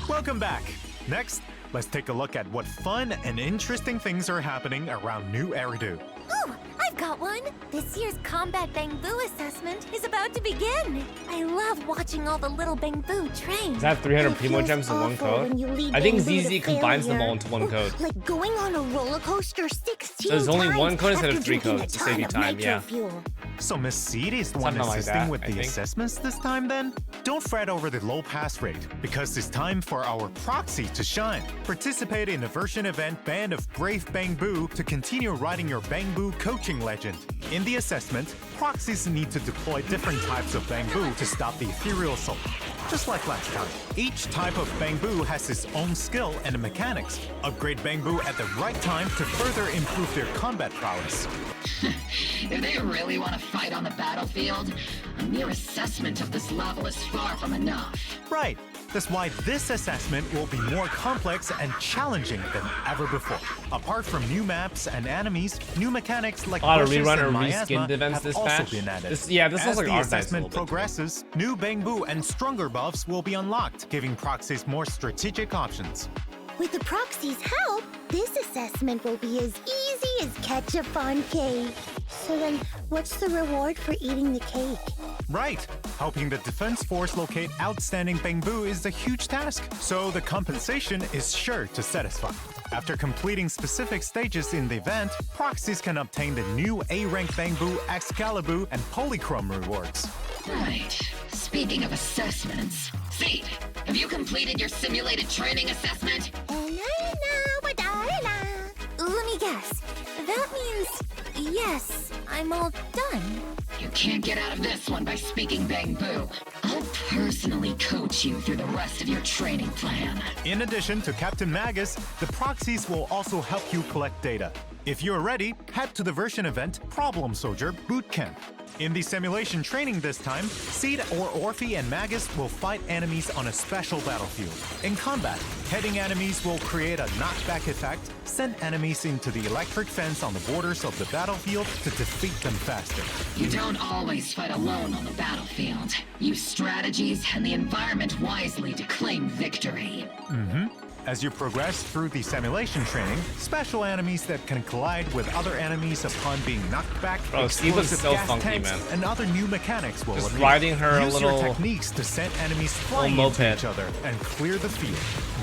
[SPEAKER 5] Welcome back. Next, let's take a look at what fun and interesting things are happening around New Eridu.
[SPEAKER 3] Ooh, I've got one. This year's Combat Bangbu assessment is about to begin. I love watching all the little Bangbu train.
[SPEAKER 2] Does that have 300
[SPEAKER 8] It
[SPEAKER 2] primo
[SPEAKER 8] feels
[SPEAKER 2] gems in one
[SPEAKER 8] awful
[SPEAKER 2] code?
[SPEAKER 8] when you lead
[SPEAKER 2] I think
[SPEAKER 8] Bangbu
[SPEAKER 2] ZZ
[SPEAKER 8] to
[SPEAKER 2] combines them
[SPEAKER 8] failure.
[SPEAKER 2] all into one code.
[SPEAKER 8] Like going on a roller coaster 16
[SPEAKER 2] So there's only
[SPEAKER 8] times
[SPEAKER 2] one code instead of
[SPEAKER 8] after
[SPEAKER 2] 3
[SPEAKER 8] drinking
[SPEAKER 2] codes
[SPEAKER 8] a
[SPEAKER 2] to save
[SPEAKER 8] ton
[SPEAKER 2] you
[SPEAKER 8] of
[SPEAKER 2] time,
[SPEAKER 8] nitro
[SPEAKER 2] yeah.
[SPEAKER 8] fuel.
[SPEAKER 5] So Miss S.e.e.d is the one
[SPEAKER 2] Something like
[SPEAKER 5] assisting
[SPEAKER 2] that,
[SPEAKER 5] with
[SPEAKER 2] I
[SPEAKER 5] the
[SPEAKER 2] think.
[SPEAKER 5] assessments this time then? Don't fret over the low pass rate, because it's time for our proxy to shine. Participate in the version event Band of Brave Bangbu to continue riding your Bangbu coaching legend. In the assessment, proxies need to deploy different types of Bangbu to stop the ethereal assault. Just like last time, each type of Bangbu has its own skill and mechanics. Upgrade Bangbu at the right time to further improve their combat prowess.
[SPEAKER 4] If they really want to fight on the battlefield, a mere assessment of this level is far from enough.
[SPEAKER 5] Right. That's why this assessment will be more complex and challenging than ever before. Apart from new maps and enemies, new mechanics like
[SPEAKER 2] A lot of
[SPEAKER 5] bushes
[SPEAKER 2] rerun or
[SPEAKER 5] and
[SPEAKER 2] reskinned
[SPEAKER 5] miasma
[SPEAKER 2] events
[SPEAKER 5] have
[SPEAKER 2] this
[SPEAKER 5] also
[SPEAKER 2] patch.
[SPEAKER 5] been added.
[SPEAKER 2] This
[SPEAKER 5] As
[SPEAKER 2] looks like
[SPEAKER 5] the
[SPEAKER 2] Archives a
[SPEAKER 5] assessment
[SPEAKER 2] little bit.
[SPEAKER 5] progresses, new Bangbu and stronger buffs will be unlocked, giving proxies more strategic options.
[SPEAKER 8] With the proxy's help, this assessment will be as easy as ketchup on cake. So then, what's the reward for eating the cake?
[SPEAKER 5] Right. Helping the defense force locate outstanding Bangbu is a huge task, so the compensation is sure to satisfy. After completing specific stages in the event, proxies can obtain the new A-rank Bangbu, Excalibur, and Polychrome rewards.
[SPEAKER 4] Right. Speaking of assessments, S.e.e.d, have you completed your simulated training assessment?
[SPEAKER 3] Let me guess. That means yes, I'm all done.
[SPEAKER 4] You can't get out of this one by speaking Bangbu. I'll personally coach you through the rest of your training plan.
[SPEAKER 5] In addition to Captain Magus, the proxies will also help you collect data. If you're ready, head to the version event Problem Soldier Bootcamp. In the simulation training this time, S.e.e.d or Orphie and Magus will fight enemies on a special battlefield. In combat, hitting enemies will create a knockback effect, send enemies into the electric fence on the borders of the battlefield to defeat them faster.
[SPEAKER 4] You don't always fight alone on the battlefield. Use strategies and the environment wisely to claim victory.
[SPEAKER 5] As you progress through the simulation training, special enemies that can collide with other enemies upon being knocked back,
[SPEAKER 2] Bro, S.e.e.d looks
[SPEAKER 5] explosive
[SPEAKER 2] so
[SPEAKER 5] gas
[SPEAKER 2] funky,
[SPEAKER 5] tanks,
[SPEAKER 2] man.
[SPEAKER 5] and other new mechanics will
[SPEAKER 2] Just
[SPEAKER 5] appear.
[SPEAKER 2] riding her
[SPEAKER 5] Use
[SPEAKER 2] little-
[SPEAKER 5] your techniques to send enemies flying into
[SPEAKER 2] moped.
[SPEAKER 5] each other and clear the field.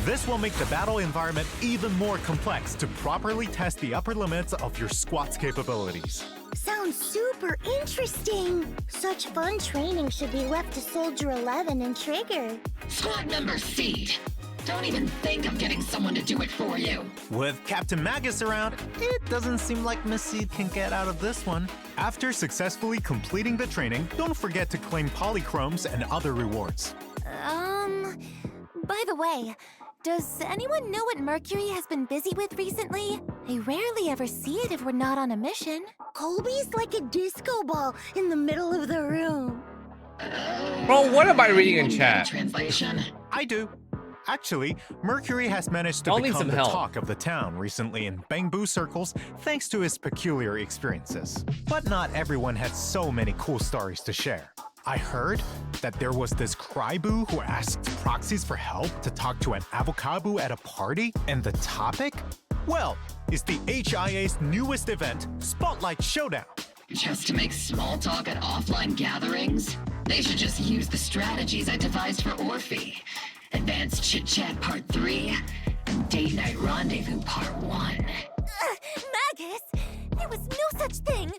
[SPEAKER 5] This will make the battle environment even more complex to properly test the upper limits of your squad's capabilities.
[SPEAKER 8] Sounds super interesting. Such fun training should be left to Soldier 11 and Trigger.
[SPEAKER 4] Squad member S.e.e.d, don't even think of getting someone to do it for you.
[SPEAKER 5] With Captain Magus around, it doesn't seem like Miss S.e.e.d can get out of this one. After successfully completing the training, don't forget to claim polychromes and other rewards.
[SPEAKER 3] By the way, Does anyone know what Mercury has been busy with recently? I rarely ever see it if we're not on a mission.
[SPEAKER 8] Colby's like a disco ball in the middle of the room.
[SPEAKER 2] Bro, what am I reading in
[SPEAKER 4] Anyone got a
[SPEAKER 2] chat?
[SPEAKER 4] Translation.
[SPEAKER 5] I do. Actually, Mercury has managed to
[SPEAKER 2] Y'all need
[SPEAKER 5] become
[SPEAKER 2] some
[SPEAKER 5] the
[SPEAKER 2] help.
[SPEAKER 5] talk of the town recently in Bangbu circles thanks to his peculiar experiences. But not everyone had so many cool stories to share. I heard that there was this cryboo who asked proxies for help to talk to an avocado at a party, and the topic? Well, is the HIA's newest event, Spotlight Showdown.
[SPEAKER 4] Just to make small talk at offline gatherings? They should just use the strategies I devised for Orphie. Advanced Chit Chat Part 3 and Date Night Rendezvous Part 1.
[SPEAKER 3] Magus! There was no such thing!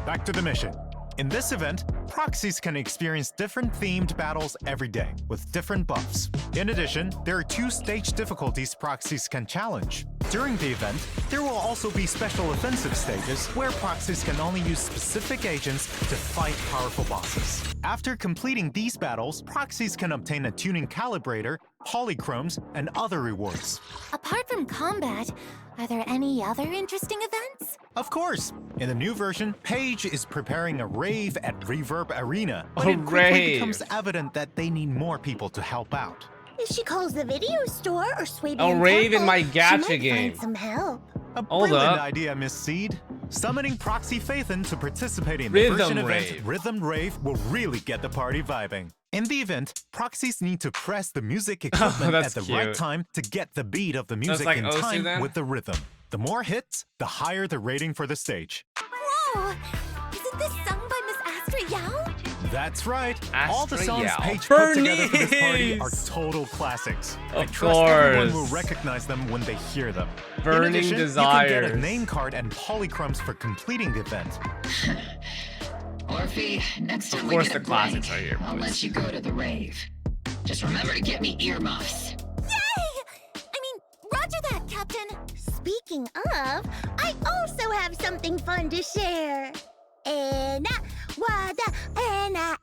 [SPEAKER 5] Back to the mission. In this event, proxies can experience different themed battles every day, with different buffs. In addition, there are 2 stage difficulties proxies can challenge. During the event, there will also be special offensive stages where proxies can only use specific agents to fight powerful bosses. After completing these battles, proxies can obtain a tuning calibrator, polychromes, and other rewards.
[SPEAKER 3] Apart from combat, are there any other interesting events?
[SPEAKER 5] Of course! In the new version, Paige is preparing a rave at Reverb Arena, but
[SPEAKER 2] A
[SPEAKER 5] it quickly
[SPEAKER 2] rave.
[SPEAKER 5] becomes evident that they need more people to help out.
[SPEAKER 8] If she calls the video store or Swabian
[SPEAKER 2] A rave in
[SPEAKER 8] Temple,
[SPEAKER 2] my
[SPEAKER 8] she
[SPEAKER 2] gacha
[SPEAKER 8] might
[SPEAKER 2] game.
[SPEAKER 8] find some help.
[SPEAKER 5] A
[SPEAKER 2] Hold
[SPEAKER 5] brilliant
[SPEAKER 2] up.
[SPEAKER 5] idea, Miss S.e.e.d. Summoning Proxy Phaethon to participate in
[SPEAKER 2] Rhythm
[SPEAKER 5] the version
[SPEAKER 2] rave.
[SPEAKER 5] event Rhythm Rave will really get the party vibing. In the event, proxies need to press the music equipment at
[SPEAKER 2] that's
[SPEAKER 5] the right
[SPEAKER 2] cute.
[SPEAKER 5] time to get the beat of the music
[SPEAKER 2] like
[SPEAKER 5] in
[SPEAKER 2] Osu
[SPEAKER 5] time
[SPEAKER 2] then?
[SPEAKER 5] with the rhythm. The more hits, the higher the rating for the stage.
[SPEAKER 3] Whoa! Isn't this sung by Miss Astra Yao?
[SPEAKER 5] That's right. All the
[SPEAKER 2] Astra
[SPEAKER 5] songs
[SPEAKER 2] Yao.
[SPEAKER 5] Paige put together for this party are
[SPEAKER 2] Bernice!
[SPEAKER 5] total classics. I
[SPEAKER 2] Of
[SPEAKER 5] trust everyone will
[SPEAKER 2] course.
[SPEAKER 5] recognize them when they hear them.
[SPEAKER 2] Burning
[SPEAKER 5] In addition, you can get a
[SPEAKER 2] Desires.
[SPEAKER 5] name card and polychromes for completing the event.
[SPEAKER 4] Orphie, next time
[SPEAKER 2] Of
[SPEAKER 4] we
[SPEAKER 2] course
[SPEAKER 4] get a
[SPEAKER 2] the classics
[SPEAKER 4] break,
[SPEAKER 2] are here,
[SPEAKER 4] I'll
[SPEAKER 2] boys.
[SPEAKER 4] let you go to the rave. Just remember to get me earmuffs.
[SPEAKER 3] Yay! I mean, roger that, Captain.
[SPEAKER 8] Speaking of, I also have something fun to share. Ena, wada, ena.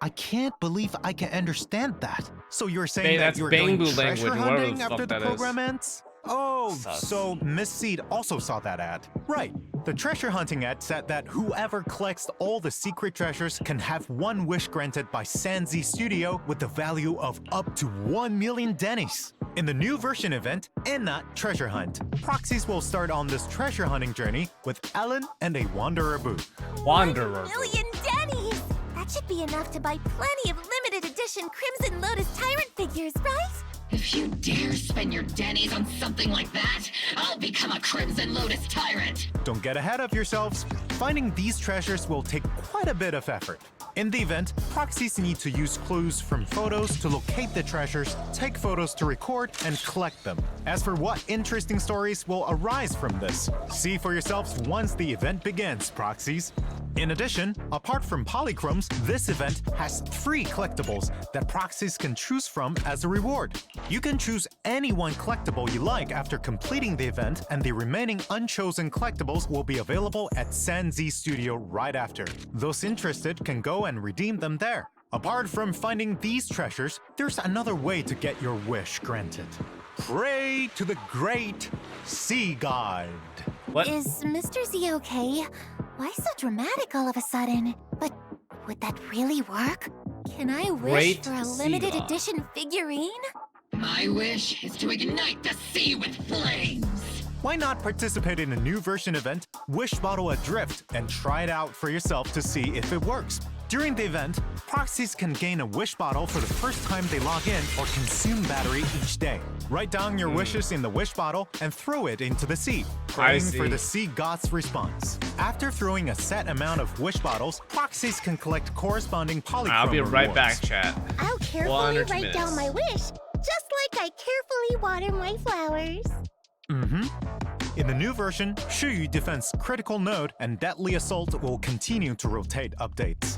[SPEAKER 5] I can't believe I can understand that. So you're saying
[SPEAKER 2] Hey,
[SPEAKER 5] that
[SPEAKER 2] that's
[SPEAKER 5] you're going
[SPEAKER 2] Bangbu
[SPEAKER 5] treasure
[SPEAKER 2] language, whatever
[SPEAKER 5] hunting
[SPEAKER 2] the
[SPEAKER 5] after
[SPEAKER 2] fuck
[SPEAKER 5] the
[SPEAKER 2] that is.
[SPEAKER 5] program ends? Oh,
[SPEAKER 2] Sus.
[SPEAKER 5] so Miss S.e.e.d also saw that ad. Right. The treasure hunting ad said that whoever collects all the secret treasures can have one wish granted by ZZZ Studio with the value of up to 1 million dennies. In the new version event, Enna Treasure Hunt, proxies will start on this treasure hunting journey with Ellen and a Wanderer Boo.
[SPEAKER 2] Wanderer.
[SPEAKER 3] 1 million dennies! That should be enough to buy plenty of limited edition Crimson Lotus Tyrant figures, right?
[SPEAKER 4] If you dare spend your dennies on something like that, I'll become a Crimson Lotus Tyrant.
[SPEAKER 5] Don't get ahead of yourselves. Finding these treasures will take quite a bit of effort. In the event, proxies need to use clues from photos to locate the treasures, take photos to record, and collect them. As for what interesting stories will arise from this, see for yourselves once the event begins, proxies. In addition, apart from polychromes, this event has 3 collectibles that proxies can choose from as a reward. You can choose any one collectible you like after completing the event, and the remaining unchosen collectibles will be available at ZZZ Studio right after. Those interested can go and redeem them there. Apart from finding these treasures, there's another way to get your wish granted. Pray to the great sea god.
[SPEAKER 2] What?
[SPEAKER 3] Is Mr. Z okay? Why so dramatic all of a sudden? But would that really work? Can I wish
[SPEAKER 2] Great
[SPEAKER 3] for a
[SPEAKER 2] sea
[SPEAKER 3] limited
[SPEAKER 2] god.
[SPEAKER 3] edition figurine?
[SPEAKER 4] My wish is to ignite the sea with flames.
[SPEAKER 5] Why not participate in a new version event, Wish Bottle Adrift, and try it out for yourself to see if it works? During the event, proxies can gain a wish bottle for the first time they log in or consume battery each day. Write down your wishes in the wish bottle and throw it into the sea, praying for
[SPEAKER 2] see.
[SPEAKER 5] the sea god's response. After throwing a set amount of wish bottles, proxies can collect corresponding polychrome
[SPEAKER 2] I'll be right
[SPEAKER 5] rewards.
[SPEAKER 2] back, chat.
[SPEAKER 8] I'll carefully
[SPEAKER 2] 100
[SPEAKER 8] write down my wish, just like I carefully water my flowers.
[SPEAKER 5] In the new version, Shuyu Defense Critical Node and Deadly Assault will continue to rotate updates.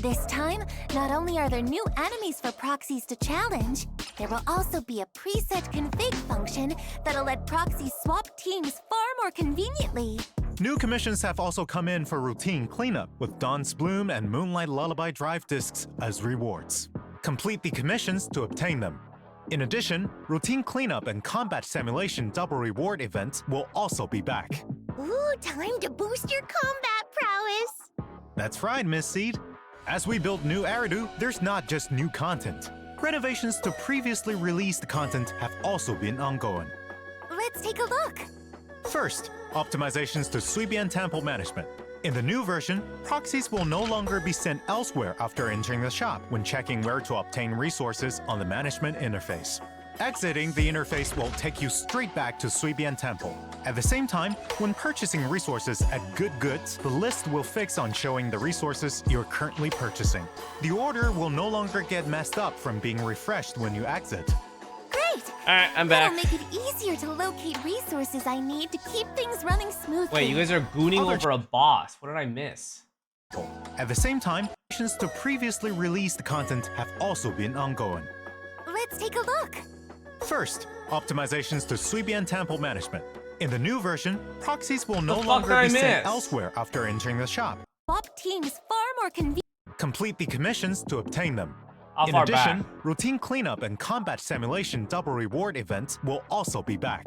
[SPEAKER 3] This time, not only are there new enemies for proxies to challenge, there will also be a preset config function that'll let proxies swap teams far more conveniently.
[SPEAKER 5] New commissions have also come in for routine cleanup, with Dawn's Bloom and Moonlight Lullaby drive discs as rewards. Complete the commissions to obtain them. In addition, routine cleanup and combat simulation double reward events will also be back.
[SPEAKER 8] Ooh, time to boost your combat prowess.
[SPEAKER 5] That's right, Miss Seed. As we build new Eridu, there's not just new content. Renovations to previously released content have also been ongoing.
[SPEAKER 3] Let's take a look.
[SPEAKER 5] First, optimizations to Suibian Temple management. In the new version, proxies will no longer be sent elsewhere after entering the shop when checking where to obtain resources on the management interface. Exiting the interface will take you straight back to Suibian Temple. At the same time, when purchasing resources at Good Goods, the list will fix on showing the resources you're currently purchasing. The order will no longer get messed up from being refreshed when you exit.
[SPEAKER 3] Great!
[SPEAKER 2] Alright, I'm back.
[SPEAKER 3] That'll make it easier to locate resources I need to keep things running smoothly.
[SPEAKER 2] Wait, you guys are gooning over a boss. What did I miss?
[SPEAKER 5] At the same time, options to previously released content have also been ongoing.
[SPEAKER 3] Let's take a look.
[SPEAKER 5] First, optimizations to Suibian Temple management. In the new version, proxies will no
[SPEAKER 2] The fuck
[SPEAKER 5] longer
[SPEAKER 2] did I
[SPEAKER 5] be sent
[SPEAKER 2] miss?
[SPEAKER 5] elsewhere after entering the shop.
[SPEAKER 3] Swap teams far more convenient.
[SPEAKER 5] Complete the commissions to obtain them.
[SPEAKER 2] How
[SPEAKER 5] In
[SPEAKER 2] far
[SPEAKER 5] addition,
[SPEAKER 2] back?
[SPEAKER 5] routine cleanup and combat simulation double reward events will also be back.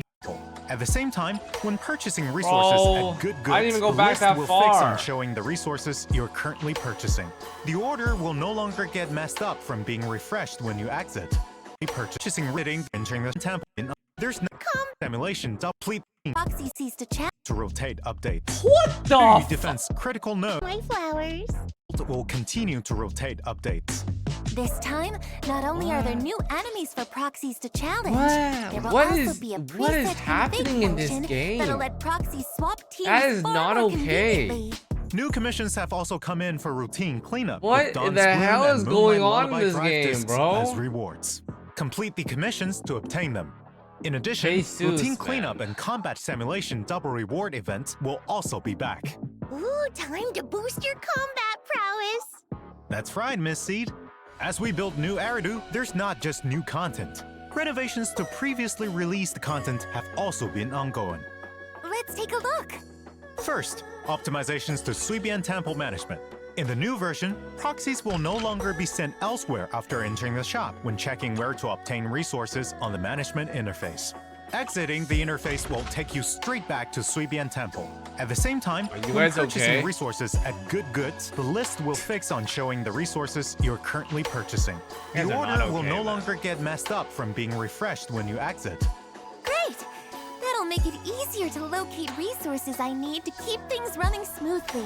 [SPEAKER 5] At the same time, when purchasing resources
[SPEAKER 2] Bro,
[SPEAKER 5] at Good Goods,
[SPEAKER 2] I didn't even go
[SPEAKER 5] the
[SPEAKER 2] back
[SPEAKER 5] list
[SPEAKER 2] that
[SPEAKER 5] will
[SPEAKER 2] far.
[SPEAKER 5] fix on showing the resources you're currently purchasing. The order will no longer get messed up from being refreshed when you exit. Purchasing reading, entering the temple. There's no simulation complete
[SPEAKER 3] Proxy sees to chat.
[SPEAKER 5] to rotate updates.
[SPEAKER 2] What the
[SPEAKER 5] The
[SPEAKER 2] f-
[SPEAKER 5] defense critical node
[SPEAKER 8] My flowers.
[SPEAKER 5] will continue to rotate updates.
[SPEAKER 3] This time, not only are there new enemies for proxies to challenge,
[SPEAKER 2] Wow,
[SPEAKER 3] there will
[SPEAKER 2] what
[SPEAKER 3] also
[SPEAKER 2] is-
[SPEAKER 3] be a
[SPEAKER 2] what is
[SPEAKER 3] preset
[SPEAKER 2] happening
[SPEAKER 3] config
[SPEAKER 2] in this
[SPEAKER 3] function
[SPEAKER 2] game?
[SPEAKER 3] that'll let proxies swap teams
[SPEAKER 2] That is
[SPEAKER 3] far
[SPEAKER 2] not
[SPEAKER 3] more
[SPEAKER 2] okay.
[SPEAKER 3] conveniently.
[SPEAKER 5] New commissions have also come in for routine cleanup.
[SPEAKER 2] What
[SPEAKER 5] with Dawn's
[SPEAKER 2] the
[SPEAKER 5] Bloom
[SPEAKER 2] hell
[SPEAKER 5] and
[SPEAKER 2] is
[SPEAKER 5] Moonlight
[SPEAKER 2] going on in
[SPEAKER 5] Lullaby
[SPEAKER 2] this
[SPEAKER 5] drive
[SPEAKER 2] game,
[SPEAKER 5] discs
[SPEAKER 2] bro?
[SPEAKER 5] As rewards. Complete the commissions to obtain them. In addition,
[SPEAKER 2] Jesus,
[SPEAKER 5] routine cleanup
[SPEAKER 2] man.
[SPEAKER 5] and combat simulation double reward events will also be back.
[SPEAKER 8] Ooh, time to boost your combat prowess.
[SPEAKER 5] That's right, Miss Seed. As we build new Eridu, there's not just new content. Renovations to previously released content have also been ongoing.
[SPEAKER 3] Let's take a look.
[SPEAKER 5] First, optimizations to Suibian Temple management. In the new version, proxies will no longer be sent elsewhere after entering the shop when checking where to obtain resources on the management interface. Exiting the interface will take you straight back to Suibian Temple. At the same time,
[SPEAKER 2] you
[SPEAKER 5] when
[SPEAKER 2] guys
[SPEAKER 5] purchasing
[SPEAKER 2] okay?
[SPEAKER 5] resources at Good Goods, the list will fix on showing the resources you're currently purchasing.
[SPEAKER 2] You
[SPEAKER 5] The
[SPEAKER 2] guys are
[SPEAKER 5] order
[SPEAKER 2] not
[SPEAKER 5] will
[SPEAKER 2] okay,
[SPEAKER 5] no
[SPEAKER 2] man.
[SPEAKER 5] longer get messed up from being refreshed when you exit.
[SPEAKER 3] Great! That'll make it easier to locate resources I need to keep things running smoothly.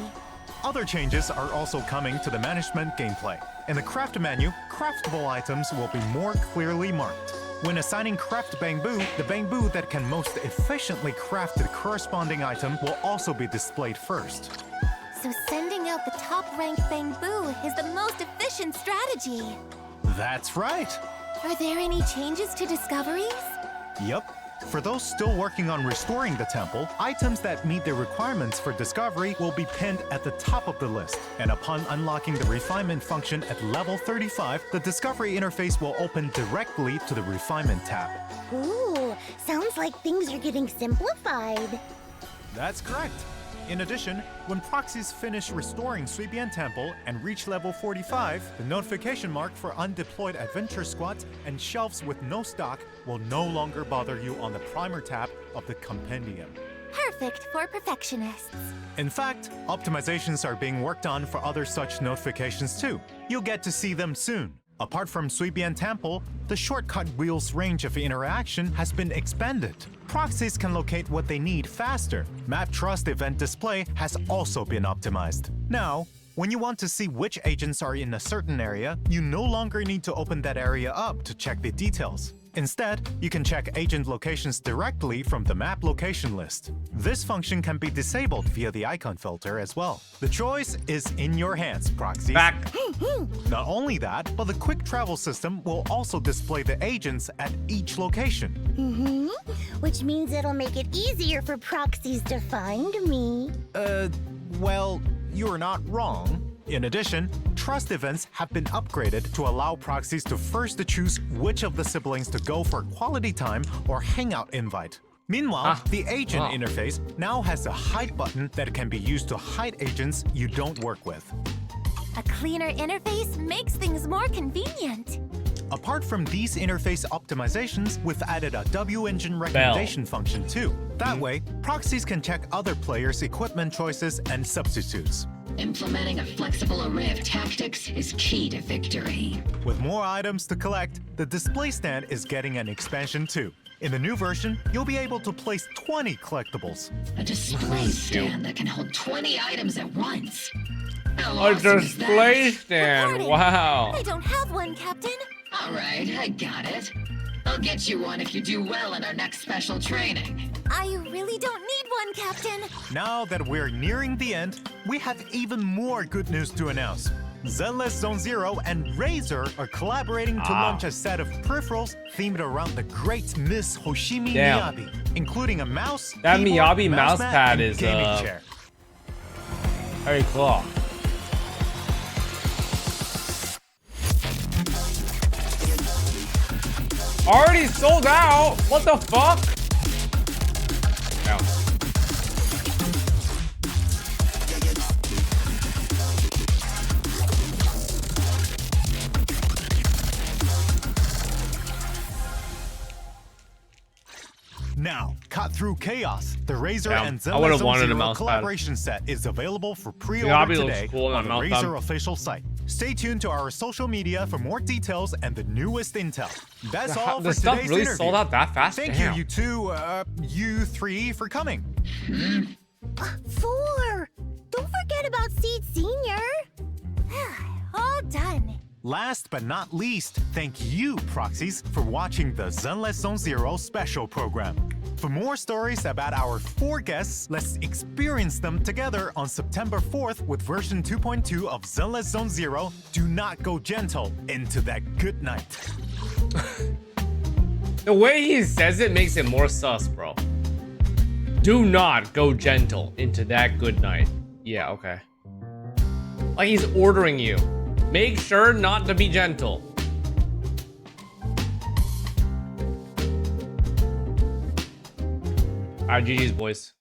[SPEAKER 5] Other changes are also coming to the management gameplay. In the craft menu, craftable items will be more clearly marked. When assigning craft bamboo, the bamboo that can most efficiently craft the corresponding item will also be displayed first.
[SPEAKER 3] So sending out the top-ranked bamboo is the most efficient strategy.
[SPEAKER 5] That's right!
[SPEAKER 3] Are there any changes to discoveries?
[SPEAKER 5] Yup. For those still working on restoring the temple, items that meet the requirements for discovery will be pinned at the top of the list. And upon unlocking the refinement function at level 35, the discovery interface will open directly to the refinement tab.
[SPEAKER 8] Ooh, sounds like things are getting simplified.
[SPEAKER 5] That's correct. In addition, when proxies finish restoring Suibian Temple and reach level 45, the notification mark for undeployed adventure squads and shelves with no stock will no longer bother you on the primer tab of the compendium.
[SPEAKER 3] Perfect for perfectionists.
[SPEAKER 5] In fact, optimizations are being worked on for other such notifications too. You'll get to see them soon. Apart from Suibian Temple, the shortcut wheel's range of interaction has been expanded. Proxies can locate what they need faster. Map Trust event display has also been optimized. Now, when you want to see which agents are in a certain area, you no longer need to open that area up to check the details. Instead, you can check agent locations directly from the map location list. This function can be disabled via the icon filter as well. The choice is in your hands, proxies.
[SPEAKER 2] Back.
[SPEAKER 5] Not only that, but the quick travel system will also display the agents at each location.
[SPEAKER 8] Which means it'll make it easier for proxies to find me.
[SPEAKER 5] Well, you're not wrong. In addition, trust events have been upgraded to allow proxies to first choose which of the siblings to go for quality time or hangout invite. Meanwhile, the agent interface now has a hide button that can be used to hide agents you don't work with.
[SPEAKER 3] A cleaner interface makes things more convenient.
[SPEAKER 5] Apart from these interface optimizations, we've added a W-engine recommendation function too. That way, proxies can check other players' equipment choices and substitutes.
[SPEAKER 4] Implementing a flexible array of tactics is key to victory.
[SPEAKER 5] With more items to collect, the display stand is getting an expansion too. In the new version, you'll be able to place 20 collectibles.
[SPEAKER 4] A display stand that can hold 20 items at once. How
[SPEAKER 2] A
[SPEAKER 4] awesome is
[SPEAKER 2] display
[SPEAKER 4] that?
[SPEAKER 2] stand.
[SPEAKER 3] Pardon.
[SPEAKER 2] Wow.
[SPEAKER 3] I don't have one, Captain.
[SPEAKER 4] All right, I got it. I'll get you one if you do well in our next special training.
[SPEAKER 3] I really don't need one, Captain.
[SPEAKER 5] Now that we're nearing the end, we have even more good news to announce. ZLS Zone Zero and Razer are collaborating to launch a set of peripherals themed around the great Miss Hoshimi
[SPEAKER 2] Damn.
[SPEAKER 5] Miyabi, including a mouse,
[SPEAKER 2] That
[SPEAKER 5] keyboard,
[SPEAKER 2] Miyabi mouse
[SPEAKER 5] mat,
[SPEAKER 2] pad
[SPEAKER 5] and
[SPEAKER 2] is,
[SPEAKER 5] gaming chair.
[SPEAKER 2] Very cool. Already sold out. What the fuck? Down.
[SPEAKER 5] Now, cut through chaos. The Razer
[SPEAKER 2] Damn,
[SPEAKER 5] and
[SPEAKER 2] I would've
[SPEAKER 5] ZLS Zone
[SPEAKER 2] wanted a
[SPEAKER 5] Zero
[SPEAKER 2] mouse pad.
[SPEAKER 5] collaboration set is available for pre-order
[SPEAKER 2] Miyabi looks
[SPEAKER 5] today
[SPEAKER 2] cool on
[SPEAKER 5] on the
[SPEAKER 2] mouse
[SPEAKER 5] Razer
[SPEAKER 2] pad.
[SPEAKER 5] official site. Stay tuned to our social media for more details and the newest intel. That's all for
[SPEAKER 2] The stuff
[SPEAKER 5] today's
[SPEAKER 2] really
[SPEAKER 5] interview.
[SPEAKER 2] sold out that fast?
[SPEAKER 5] Thank
[SPEAKER 2] Damn.
[SPEAKER 5] you two, you three for coming.
[SPEAKER 8] 4. Don't forget about Seed Senior.
[SPEAKER 3] All done.
[SPEAKER 5] Last but not least, thank you, Proxies, for watching the ZLS Zone Zero special program. For more stories about our 4 guests, let's experience them together on September 4th with version 2.2 of ZLS Zone Zero. Do not go gentle into that good night.
[SPEAKER 2] The way he says it makes it more sus, bro. Do not go gentle into that good night. Yeah, okay. Like he's ordering you. Make sure not to be gentle. Alright, GG's, boys.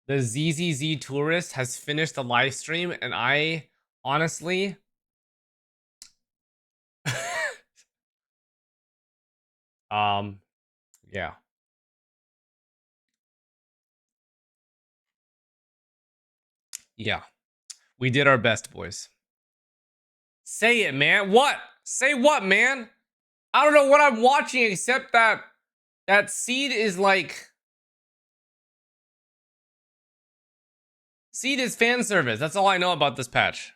[SPEAKER 2] The ZZZ tourist has finished the live stream, and I honestly yeah. Yeah. We did our best, boys. Say it, man. What? Say what, man? I don't know what I'm watching except that S.e.e.d is like... S.e.e.d is fan service. That's all I know about this patch.